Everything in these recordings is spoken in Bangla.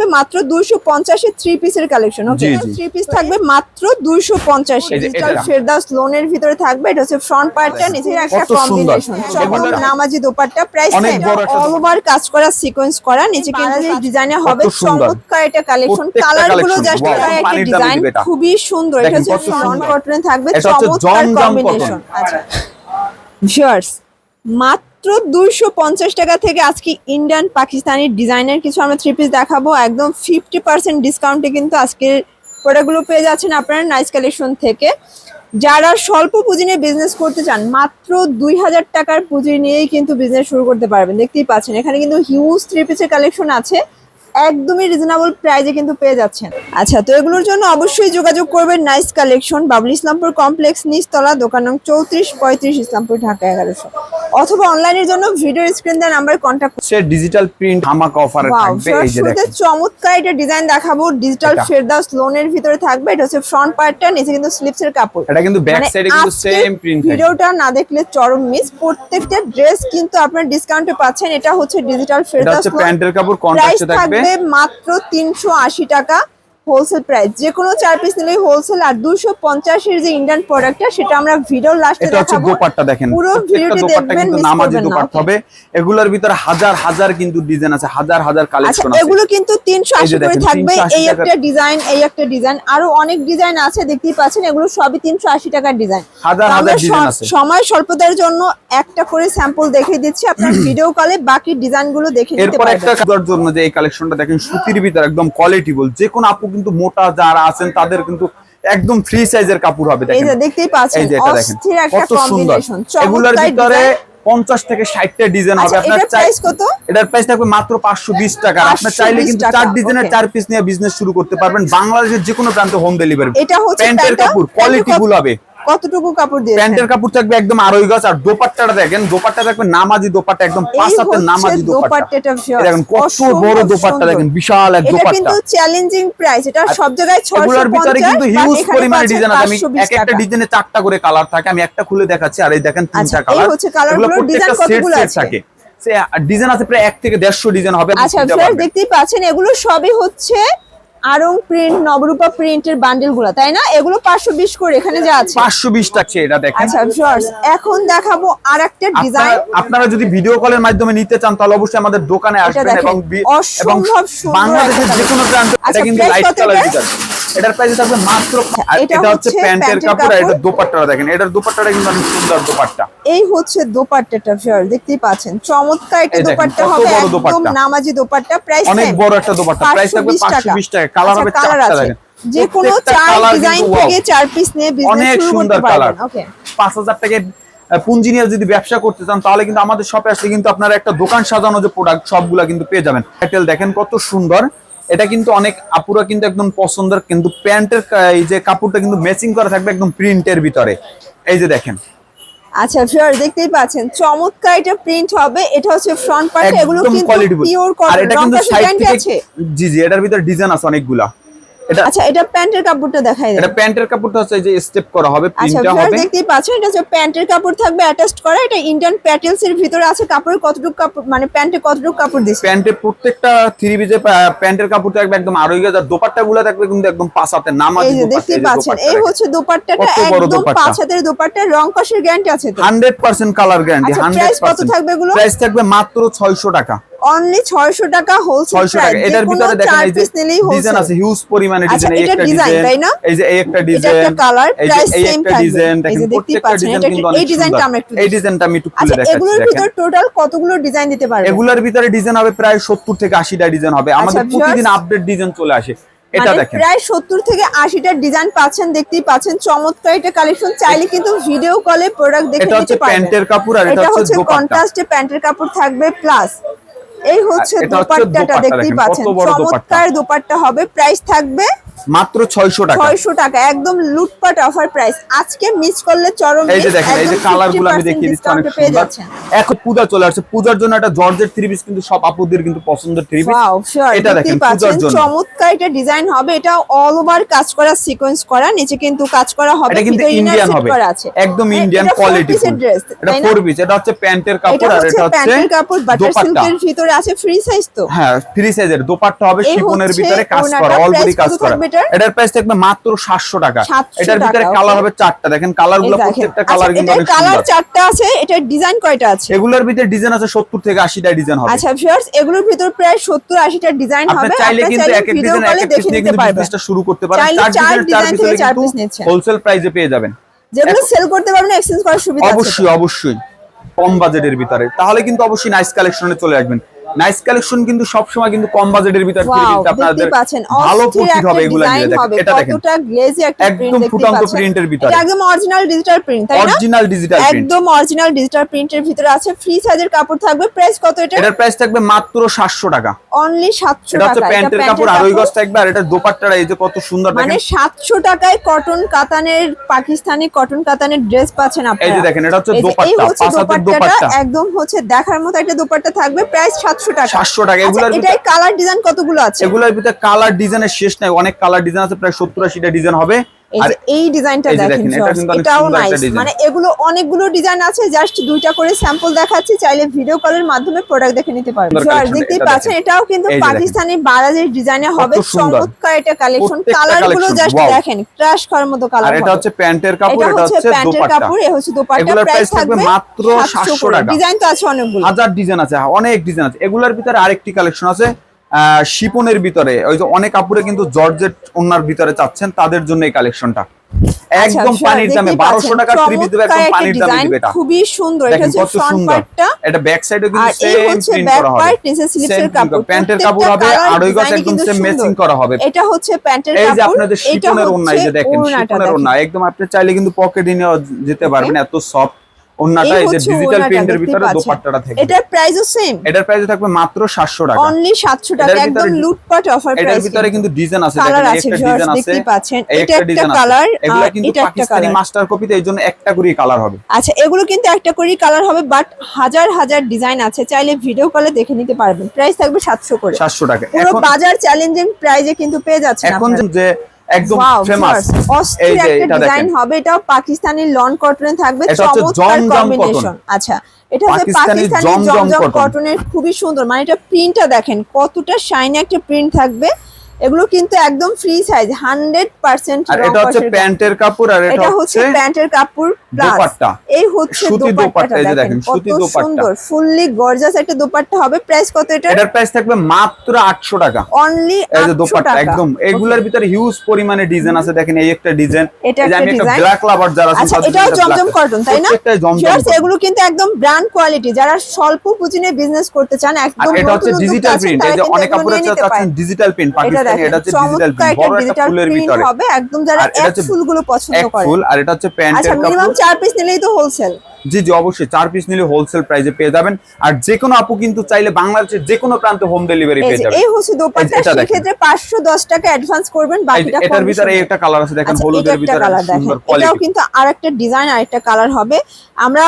থাকবে মাত্র 250 এর 3 পিসের কালেকশন। ওকে, 3 পিস থাকবে মাত্র 250 এ। ডিজিটাল ফেরদাউস লোনের ভিতরে থাকবে। এটা হচ্ছে ফ্রন্ট পার্টটা, নিচে একটা কম্বিনেশন চমৎকার নামাজি দোপাট্টা, প্রাইস অল ওভার কাজ করা, সিকোয়েন্স করা, নিচে কিন্তু ডিজাইনে হবে চমৎকার এটা কালেকশন। কালার গুলো জাস্ট একটা ডিজাইন খুবই সুন্দর। এটা হচ্ছে ফ্রন্ট কটনে থাকবে চমৎকার কম্বিনেশন। আচ্ছা ভিউয়ার্স, মাত্র 250 টাকা থেকে আজকে ইন্ডিয়ান পাকিস্তানি ডিজাইনের কিছু আমরা 3 পিস দেখাবো। একদম 50% ডিসকাউন্টে কিন্তু আজকের প্রোডাক্টগুলো পেয়ে যাচ্ছেন আপনারা নাইস কালেকশন থেকে। যারা স্বল্প পুঁজি নিয়ে বিজনেস করতে চান, মাত্র 2000 টাকার পুঁজি নিয়েই কিন্তু বিজনেস শুরু করতে পারবেন। দেখতেই পাচ্ছেন এখানে কিন্তু হিউজ 3 পিসের কালেকশন আছে, একদমই রিজনেবল প্রাইসে কিন্তু পেয়ে যাচ্ছেন। আচ্ছা, তো এগুলোর জন্য অবশ্যই যোগাযোগ করবেন nice collection, Babul Islampur complex, নিচতলা, দোকান নং 3435, ইসলামপুর, ঢাকা 1100। অথবা অনলাইনের জন্য ভিডিও স্ক্রিন দেন নাম্বারে কন্টাক্ট করুন। ডিজিটাল প্রিন্ট ধামাকা অফারে থাকবে। এই যে দেখেন চমৎকার একটা ডিজাইন দেখাবো, ডিজিটাল ফেরদাউস লোনের ভিতরে থাকবে। এটা হচ্ছে ফ্রন্ট পার্টটা, নিচে কিন্তু স্লিপসের কাপড়। এটা কিন্তু ব্যাক সাইডে কিন্তু সেম প্রিন্ট। ভিডিওটা না দেখলে চরম মিস। প্রত্যেকটা ড্রেস কিন্তু আপনারা ডিসকাউন্টে পাচ্ছেন। এটা হচ্ছে ডিজিটাল ফেরদাউস লোন। প্যান্টের কাপড় কন্ট্রাস্টে থাকবে মাত্র 380 টাকা হোলসেল প্রাইস। যে কোনো 4 পিস নিলেই হোলসেল। আর 250 এর যে ইন্ডিয়ান প্রোডাক্টটা সেটা আমরা ভিডিও লাস্টে দেখাবো। এটা হচ্ছে দোপাট্টা দেখেন, পুরো ভিডিওটি দেখবেন, মিস নামাজি করবেন না। দোপাট্টা হবে। এগুলোর ভিতরে হাজার হাজার কিন্তু ডিজাইন আছে, হাজার হাজার কালেকশন আছে। এগুলো কিন্তু 380 করে থাকবে। এই একটা ডিজাইন, এই একটা ডিজাইন, আরো অনেক ডিজাইন আছে দেখতেই পাচ্ছেন। এগুলো সবই 380 টাকার ডিজাইন। হাজার হাজার ডিজাইন আছে। সময় স্বল্পতার জন্য একটা করে স্যাম্পল দেখিয়ে দিচ্ছি, আপনার ভিডিও কলে বাকি ডিজাইনগুলো দেখে নিতে এরপর পারবেন। একটা কাজের জন্য যে এই কালেকশনটা দেখেন, সুতির ভিতরে একদম কোয়ালিটিফুল। যে কোন আপু কিন্তু মোটা যারা আছেন তাদের কিন্তু একদম ফ্রি সাইজের কাপড় হবে। দেখেন এই যে দেখতেই পাচ্ছেন, অস্থির একটা কম্বিনেশন। এগুলোর ভিতরে 50 থেকে 60 টা ডিজাইন হবে। আপনার প্রাইস কত? এটার প্রাইস থাকবে মাত্র 520 টাকা। আপনি চাইলে কিন্তু 4 ডিজাইনের 4 পিস নিয়ে বিজনেস শুরু করতে পারবেন। বাংলাদেশের যে কোনো প্রান্তে হোম ডেলিভারি। এটা হচ্ছে প্যান্টের কাপড়, কোয়ালিটিফুল হবে। কতটুকু কাপড় দিয়েছেন? প্যান্টের কাপড় থাকবে একদম আড়াই গজ। আর দোপাট্টাটা দেখেন, দোপাট্টা থাকবে নামাজি দোপাট্টা, একদম 5 হাতের নামাজি দোপাট্টা। দেখেন কত বড় দোপাট্টা, দেখেন বিশাল এক দোপাট্টা। এটা কিন্তু চ্যালেঞ্জিং প্রাইস। এটা সব জায়গায় 650। এগুলোর ভিতরে কিন্তু হিউজ পরিমাণে ডিজাইন আছে। আমি এক একটা ডিজাইনে 4টা করে কালার থাকে। আমি একটা খুলে দেখাচ্ছি। আর এই দেখেন 3টা কালার। এই হচ্ছে কালারগুলো। ডিজাইন কতগুলো আছে? সে ডিজাইন আছে প্রায় 1 থেকে 150 ডিজাইন হবে। আচ্ছা স্যার, দেখতেই পাচ্ছেন এগুলো সবই হচ্ছে আরং প্রিন্ট, নবরূপা প্রিন্টের বান্ডেল গুলো, তাই না? এগুলো 520 করে এখানে যা আছে 520 টাকা এটা দেখেন। আচ্ছা ভিউয়ার্স, এখন দেখাবো আরেকটা ডিজাইন। আপনারা যদি ভিডিও কলের মাধ্যমে নিতে চান তাহলে অবশ্যই আমাদের দোকানে আসবেন এবং বাংলাদেশের যে কোনো প্রান্তে। এটা কিন্তু লাইট কালার ডিজাইন। এটার প্রাইস থাকবে মাত্র। এটা হচ্ছে প্যান্টের কাপড়। আর এটা দোপাট্টাটা দেখেন, এটার দোপাট্টাটা কিন্তু অনেক সুন্দর দোপাট্টা। এই হচ্ছে দোপাট্টাটা ভিউয়ার, দেখতেই পাচ্ছেন চমৎকার একটা দোপাট্টা হবে, একদম নামাজি দোপাট্টা। প্রাইস অনেক বড় একটা দোপাট্টা, প্রাইস থাকবে 520 টাকা। কালার হবে 4টা দেখেন। যে কোনো 4 ডিজাইন থেকে 4 পিস নিয়ে বিজনেস শুরু করতে পারবেন। ওকে, 5000 টাকা পুঁজি নিয়ে যদি ব্যবসা করতে চান তাহলে কিন্তু আমাদের শপে আসলে কিন্তু আপনারা একটা দোকান সাজানো যে প্রোডাক্ট সবগুলা কিন্তু পেয়ে যাবেন। টাইটেল দেখেন কত সুন্দর। এটা কিন্তু অনেক আপুরা কিন্তু একদম পছন্দের। কিন্তু প্যান্টের এই যে কাপড়টা কিন্তু ম্যাচিং করা থাকবে একদম প্রিন্টের ভিতরে। এই যে দেখেন। আচ্ছা ভিউয়ার, দেখতেই পাচ্ছেন চমৎকার এটা প্রিন্ট হবে। এটা হচ্ছে ফ্রন্ট পার্ট। এগুলো কিন্তু পিওর কটন। আর এটা কিন্তু সাইড থেকে জি এটার ভিতরে ডিজাইন আছে অনেকগুলা। আচ্ছা, এটা প্যান্টের কাপড়টা দেখাই দেন। এটা প্যান্টের কাপড়টা হচ্ছে এই যে স্টেপ করা হবে, প্রিন্টটা হবে। দেখতেই পাচ্ছেন এটা হচ্ছে প্যান্টের কাপড় থাকবে অ্যাটাচড করা। এটা ইন্ডিয়ান প্যাটেলস এর ভিতরে আছে। কাপড়ের কতটুকু কাপড়, মানে প্যান্টে কতটুকু কাপড় দিয়েছে? প্যান্টে প্রত্যেকটা 3 পিসে প্যান্টের কাপড় থাকবে একদম আড়াই গজ। আর দোপাট্টাগুলো থাকবে কিন্তু একদম 5 হাতের নামাজি দোপাট্টা। এই যে দেখতেই পাচ্ছেন, এই হচ্ছে দোপাট্টাটা, একদম 5 হাতের দোপাট্টা। রং কষের গ্যারান্টি আছে তো? 100% কালার গ্যারান্টি। 100%। প্রাইস কত থাকবে এগুলো? প্রাইস থাকবে মাত্র 600 টাকা। অনলি 600 টাকা হোলসেল প্রাইস। এটার ভিতরে দেখেন এই যে ডিজাইন আছে, হিউজ পরিমাণে ডিজাইন। এই একটা ডিজাইন, তাই না? এই যে এই একটা ডিজাইন, এটা একটা কালার, প্রাইস সেম থাকবে। ডিজাইন দেখেন, প্রত্যেকটা ডিজাইন কিন্তু অনেক সুন্দর। এই ডিজাইনটা আমরা একটু, এই ডিজাইনটা আমি একটু খুলে দেখাচ্ছি। এগুলোর ভিতর টোটাল কতগুলো ডিজাইন দিতে পারবেন? এগুলোর ভিতরে ডিজাইন হবে প্রায় 70 থেকে 80টা ডিজাইন হবে। আমাদের প্রতিদিন আপডেট ডিজাইন চলে আসে। এটা দেখেন প্রায় 70 থেকে 80টা ডিজাইন পাচ্ছেন, দেখতেই পাচ্ছেন চমৎকার এটা কালেকশন। চাইলে কিন্তু ভিডিও কলে প্রোডাক্ট দেখে নিতে পারবেন। এটা হচ্ছে প্যান্টের কাপড় আর এটা হচ্ছে দোপাট্টা। কন্ট্রাস্টে প্যান্টের কাপড় থাকবে প্লাস এই হচ্ছে দোপাট্টাটা, দেখতেই পাচ্ছেন চমৎকার দোপাট্টা হবে। প্রাইস থাকবে মাত্র 600 টাকা। 600 টাকা একদম লুটপাট অফার প্রাইস। আজকে মিস করলে চরম। এই যে দেখেন, এই যে কালারগুলো আমি দেখিয়ে দিচ্ছি, অনেক সুন্দর। এখন পূজা চলে আসছে, পূজার জন্য একটা জর্জেট থ্রি পিস কিন্তু সব আপুদের কিন্তু পছন্দের থ্রি পিস। এটা দেখেন পূজার জন্য চমৎকার একটা ডিজাইন হবে। এটা অল ওভার কাজ করা, সিকোয়েন্স করা, নিচে কিন্তু কাজ করা হবে। এটা কিন্তু ইন্ডিয়ান হবে, একদম ইন্ডিয়ান কোয়ালিটি। এটা 4 পিস, এটা হচ্ছে প্যান্টের কাপড় আর এটা হচ্ছে প্যান্টের কাপড়, বাটার সিল্কের ভিতরে আছে। ফ্রি সাইজ তো? হ্যাঁ, ফ্রি সাইজের। দোপাট্টা হবে শিফনের ভিতরে কাজ করা, অল বডি কাজ করা। এটার প্রাইস থাকবে মাত্র 700 টাকা। এটার ভিতরে কালার হবে 4টা। দেখেন কালারগুলো, প্রত্যেকটা কালার কিন্তু অনেক সুন্দর। কালার 4টা আছে। এটার ডিজাইন কয়টা আছে? এগুলোর ভিতরে ডিজাইন আছে 70 থেকে 80টা ডিজাইন হবে। আচ্ছা ভিউয়ার্স, এগুলোর ভিতরে প্রায় 70-80টা ডিজাইন হবে। আপনি চাইলে কিন্তু এক এক ডিজাইন এক এক পিস নিয়ে কিন্তু বিজনেসটা শুরু করতে পারেন। 4 ডিজাইন থেকে 4 পিস নিচ্ছে, হোলসেল প্রাইসে পেয়ে যাবেন। যেগুলো সেল করতে পারবেন, এক্সচেঞ্জ করার সুবিধা আছে। অবশ্যই অবশ্যই কম বাজেটের ভিতরে, তাহলে কিন্তু অবশ্যই নাইস কালেকশনে চলে আসবেন। নাইস কালেকশন কিন্তু সব সময় কিন্তু কম বাজেটের ভিতরে কিন্তু আপনাদের ভালো প্রফিট হবে। এগুলো নিয়ে দেখেন, এটা দেখেন কতটা গ্লেজি একটা প্রিন্ট, একদম ফুটান্ত প্রিন্টের ভিতরে, এটা একদম অরিজিনাল ডিজিটাল প্রিন্ট, তাই না? অরিজিনাল ডিজিটাল প্রিন্ট, একদম অরিজিনাল ডিজিটাল প্রিন্টের ভিতরে আছে। ফ্রি সাইজের কাপড় থাকবে। প্রাইস কত এটা? এটার প্রাইস থাকবে মাত্র 700 টাকা। অনলি 700 এটা টাকা। হচ্ছে প্যান্টের কাপড়, আড়াই গজ থাকবে। আর এটা দোপাট্টাটা এই যে কত সুন্দর দেখেন, মানে 700 টাকায় কটন কাতানের, পাকিস্তানি কটন কাতানের ড্রেস পাচ্ছেন আপনারা। এই যে দেখেন, এটা হচ্ছে দোপাট্টা, পাঁচাতের দোপাট্টা, একদম হচ্ছে দেখার মতো একটা দোপাট্টা থাকবে। প্রাইস 700 টাকা। 700 টাকা। এগুলোর ভিতরে কালার ডিজাইন কতগুলো আছে? এগুলোর ভিতরে কালার ডিজাইনের শেষ নাই, অনেক কালার ডিজাইন আছে, প্রায় 70-80টা ডিজাইন হবে। আর এই ডিজাইনটা দেখেন, এটাও নাইস। মানে এগুলো অনেকগুলো ডিজাইন আছে, জাস্ট দুইটা করে স্যাম্পল দেখাচ্ছি, চাইলে ভিডিও কলের মাধ্যমে প্রোডাক্ট দেখে নিতে পারবেন। দেখতেই পাচ্ছেন, এটাও কিন্তু পাকিস্তানি বারাজের ডিজাইনে হবে। চমৎকার এটা কালেকশন। কালারগুলো জাস্ট দেখেন, ক্রাশ করার মতো কালার। আর এটা হচ্ছে প্যান্টের কাপড়, এটা হচ্ছে প্যান্টের কাপড়, এই হচ্ছে দোপাট্টা। প্রাইস থাকবে মাত্র 700 টাকা। ডিজাইন তো আছে অনেকগুলো, হাজার ডিজাইন আছে, অনেক ডিজাইন আছে। এগুলোর ভিতরে আরেকটি কালেকশন আছে শিপনের ভিতরে, ওই যে অনেক কাপড়ে কিন্তু জর্জেট ওনার ভিতরে চাচ্ছেন, তাদের জন্য এই কালেকশনটা একদম পানির দামে 1200 টাকা থ্রি পিস দেবে, একদম পানির দামে দিবে। এটা খুবই সুন্দর। এটা হচ্ছে ফ্রন্ট পার্টটা, এটা ব্যাক সাইডেও কিন্তু সেম প্রিন্ট করা হবে। নিচে স্লিপসের কাপড়, প্যান্টের কাপড় হবে, আড়াই গজ একদম সেম ম্যাচিং করা হবে। এটা হচ্ছে প্যান্টের কাপড়। এই যে আপনাদের শিপনের ওড়না, এই যে দেখেন শিপনের ওড়না, একদম আপনি চাইলে কিন্তু পকেটে নিয়ে যেতে পারবেন, এত সফট ওন্নাটা। এই যে ডিজিটাল প্রিন্টের ভিতরে দোপাট্টাটা থাকবে। এটার প্রাইসও সেম, এটার প্রাইস থাকবে মাত্র 700 টাকা। অনলি 700 টাকা, একদম লুটপাট অফার প্রাইস। এটার ভিতরে কিন্তু ডিজাইন আছে, দেখেন একটা ডিজাইন আছে, দেখতে পাচ্ছেন। এটা একটা কালার, এগুলো কিন্তু পাকিস্তানি মাস্টার কপিতে, এইজন্য একটা করে কালার হবে। আচ্ছা, এগুলো কিন্তু একটা করে কালার হবে, বাট হাজার হাজার ডিজাইন আছে, চাইলে ভিডিও কলে দেখে নিতে পারবেন। প্রাইস থাকবে 700 করে, 700 টাকা। পুরো বাজার চ্যালেঞ্জিং প্রাইসে কিন্তু পেয়ে যাচ্ছেন এখন যে একদম ফেমাস এই যে এটা ডিজাইন হবে, এটাও পাকিস্তানি লন কটনে থাকবে। চমৎকার কম্বিনেশন। আচ্ছা, এটা হচ্ছে পাকিস্তানি জমজম কটনের, খুবই সুন্দর। মানে এটা প্রিন্টটা দেখেন কতটা শাইনি একটা প্রিন্ট থাকবে। এগুলো কিন্তু একদম ফ্রি সাইজ, 100%। আর এটা হচ্ছে প্যান্টের কাপড়, আর এটা হচ্ছে প্যান্টের কাপড় প্লাস দোপাট্টা। এই হচ্ছে সুতি দোপাট্টা, এই যে দেখেন সুতি দোপাট্টা, সুন্দর ফুললি গর্জিয়াস একটা দোপাট্টা হবে। প্রাইস কত এটা? এটার প্রাইস থাকবে মাত্র 800 টাকা। অনলি 800 টাকা। এই যে দোপাট্টা একদম, এগুলোর ভিতরে হিউজ পরিমাণে ডিজাইন আছে। দেখেন এই একটা ডিজাইন, এটা একটা ডিজাইন, ব্ল্যাক লাভার যারা আছে, আচ্ছা এটাও জমজম কটন, তাই না? এগুলো কিন্তু একদম ব্র্যান্ড কোয়ালিটি, যারা স্বল্প পুঁজি নিয়ে বিজনেস করতে চান, একদম। এটা হচ্ছে ডিজিটাল প্রিন্ট, এই যে অনেক কাপড়ে চাচ্ছেন ডিজিটাল প্রিন্ট পাকিস্তানি, এটা হচ্ছে ডিজিটাল প্রিন্ট, বড় একটা ফুলের ভিতরে হবে, একদম যারা এক ফুলগুলো পছন্দ করে। ফুল, আর এটা হচ্ছে প্যান্টের কাপড়। আচ্ছা, মিনিমাম 4 পিস নিলেই তো হোলসেল। জি জি অবশ্যই, 4 পিস নিলে হোলসেল প্রাইসে পেয়ে যাবেন। আর যে কোনো আপু কিন্তু চাইলে বাংলাদেশের যে কোনো প্রান্তে হোম ডেলিভারি পেয়ে যাবেন। এই হচ্ছে দোপাট্টা, সেই ক্ষেত্রে 510 টাকা অ্যাডভান্স করবেন, বাকিটা এটার ভিতরে একটা কালার আছে, দেখেন হলুদের ভিতরে সুন্দর কোয়ালিটি। এটাও কিন্তু আরেকটা ডিজাইন, আরেকটা কালার হবে। আমরা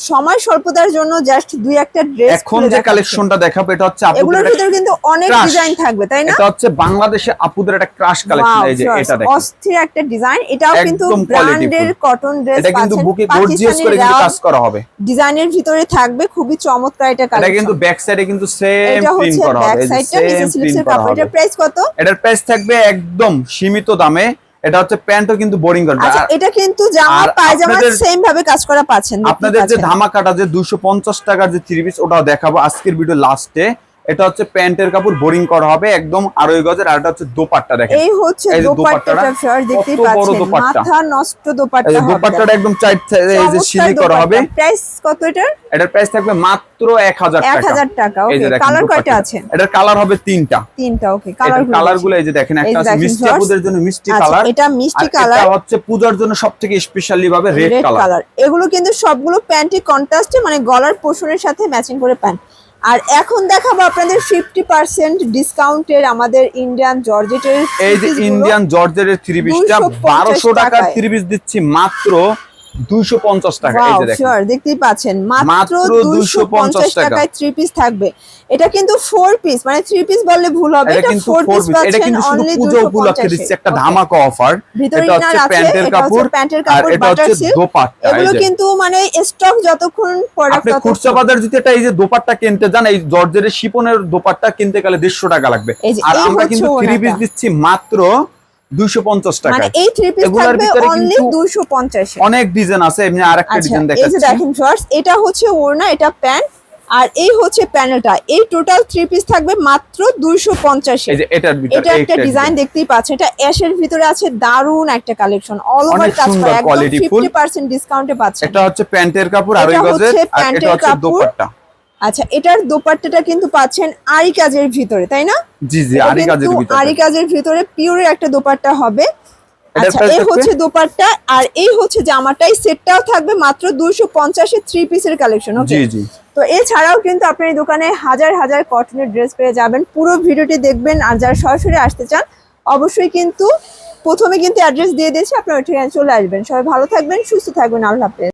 সময় স্বল্পতার জন্য জাস্ট দুই একটা ড্রেস এখন যে কালেকশনটা দেখাবো, এটা হচ্ছে আপুদের, এগুলোর ভিতরে কিন্তু অনেক ডিজাইন থাকবে, তাই না? এটা হচ্ছে বাংলাদেশে আপুদের একটা ক্রাশ কালেকশন। এই যে এটা দেখেন অস্থির একটা ডিজাইন, এটাও কিন্তু ব্র্যান্ডের কটন ড্রেস, এটা কিন্তু বুকে গর্জিয়াস করে কিন্তু কাজ করা হবে, ডিজাইনের ভিতরে থাকবে, খুবই চমৎকার এটা কালেকশন। এটা কিন্তু ব্যাক সাইডে কিন্তু সেম প্রিন্ট করা হবে, এই যে সেম প্রিন্ট করা হবে। এটার প্রাইস কত? এটার প্রাইস থাকবে একদম সীমিত দামে। এটা হচ্ছে প্যান্টও কিন্তু বোরিং করবে। আচ্ছা, এটা কিন্তু জামা পায়জামা সেম ভাবে কাজ করা পাচ্ছেন। আপনাদের যে ধামাকাটা যে 250 টাকার যে থ্রি পিস, ওটাও দেখাবো আজকের ভিডিও লাস্টে। এটা হচ্ছে প্যান্টের কাপড় বোরিং করা হবে, একদম আড়াই গজের। আর এটা হচ্ছে দোপাট্টা, দেখেন এই হচ্ছে দোপাট্টাটা, ফিয়ার দেখতেই পাচ্ছেন, মাথা নষ্ট দোপাট্টা হবে। এই দোপাট্টাটা একদম চাইট এই যে সিলি করা হবে। প্রাইস কত এটার? এটার প্রাইস থাকবে মাত্র 1000 টাকা। 1000 টাকা। ওকে, কালার কয়টা আছে? এটার কালার হবে তিনটা। ওকে, কালারগুলো এই যে দেখেন, একটা আছে মিষ্টি আপুদের জন্য মিষ্টি কালার, এটা মিষ্টি কালার। এটা হচ্ছে পূজার জন্য সবথেকে স্পেশালি ভাবে রেড কালার। এগুলো কিন্তু সবগুলো প্যান্টি কন্ট্রাস্টে, মানে গলার পোর্শনের সাথে ম্যাচিং করে প্যান্ট। আর এখন দেখাবো আপনাদের 50% ডিসকাউন্টের আমাদের ইন্ডিয়ান জর্জেটের এই যে ইন্ডিয়ান জর্জেটের থ্রি পিসটা 1200 টাকার থ্রি পিস দিচ্ছি মাত্র 250 টাকা। এই যে দেখেন দেখতেই পাচ্ছেন মাত্র 250 টাকায় থ্রি পিস থাকবে। এটা কিন্তু 4 পিস, মানে 3 পিস বললে ভুল হবে, এটা কিন্তু 4 পিস। এটা কিন্তু শুধু পূজা উপলক্ষে দিচ্ছি একটা ধামাকা অফার। এটা হচ্ছে প্যান্টের কাপড় আর এটা হচ্ছে দোপাট্টা। এগুলো কিন্তু মানে স্টক যতক্ষণ প্রোডাক্ট আপনি খুচরা বাজার যদি এটা এই যে দোপাট্টা কিনতে যান, এই জর্জেটের শিপনের দোপাট্টা কিনতে গেলে 150 টাকা লাগবে, আর আমরা কিন্তু থ্রি পিস দিচ্ছি মাত্র 250 টাকা। মানে এই থ্রি পিস থাকবে অনলি 250 এ। অনেক ডিজাইন আছে, এমনি আরেকটা ডিজাইন দেখাচ্ছি। এই যে দেখেন শর্টস, এটা হচ্ছে ওড়না, এটা প্যান্ট, আর এই হচ্ছে প্যানেলটা। এই টোটাল থ্রি পিস থাকবে মাত্র 250 এ। এই যে এটার ভিতরে এটা একটা ডিজাইন দেখতেই পাচ্ছেন, এটা অ্যাশের ভিতরে আছে, দারুন একটা কালেকশন, অল ওভার কাজ করা, একদম 50% ডিসকাউন্টে পাচ্ছেন। এটা হচ্ছে প্যান্টের কাপড় আড়াই গজের, আর এটা হচ্ছে দোপাট্টা। আচ্ছা, এটার দোপাট্টাটা কিন্তু পাচ্ছেন আরি কাজের ভিতরে, তাই না? জি জি, আরি কাজের ভিতরে, আরি কাজের ভিতরে পিওরের একটা দোপাট্টা হবে। আচ্ছা, এই হচ্ছে দোপাট্টা, আর এই হচ্ছে জামাটা। এই সেটটাও থাকবে মাত্র 250 এ, থ্রি পিসের কালেকশন। ওকে, জি জি। তো এছাড়াও কিন্তু আপনি এই দোকানে হাজার হাজার কটনের ড্রেস পেয়ে যাবেন। পুরো ভিডিওটি দেখবেন, আর যারা সরাসরি আসতে চান অবশ্যই কিন্তু প্রথমে কিন্তু অ্যাড্রেস দিয়ে দিয়েছি, আপনারা ওই ঠিকানায় চলে আসবেন। সবাই ভালো থাকবেন, সুস্থ থাকবেন, আল্লাহ হাফেজ।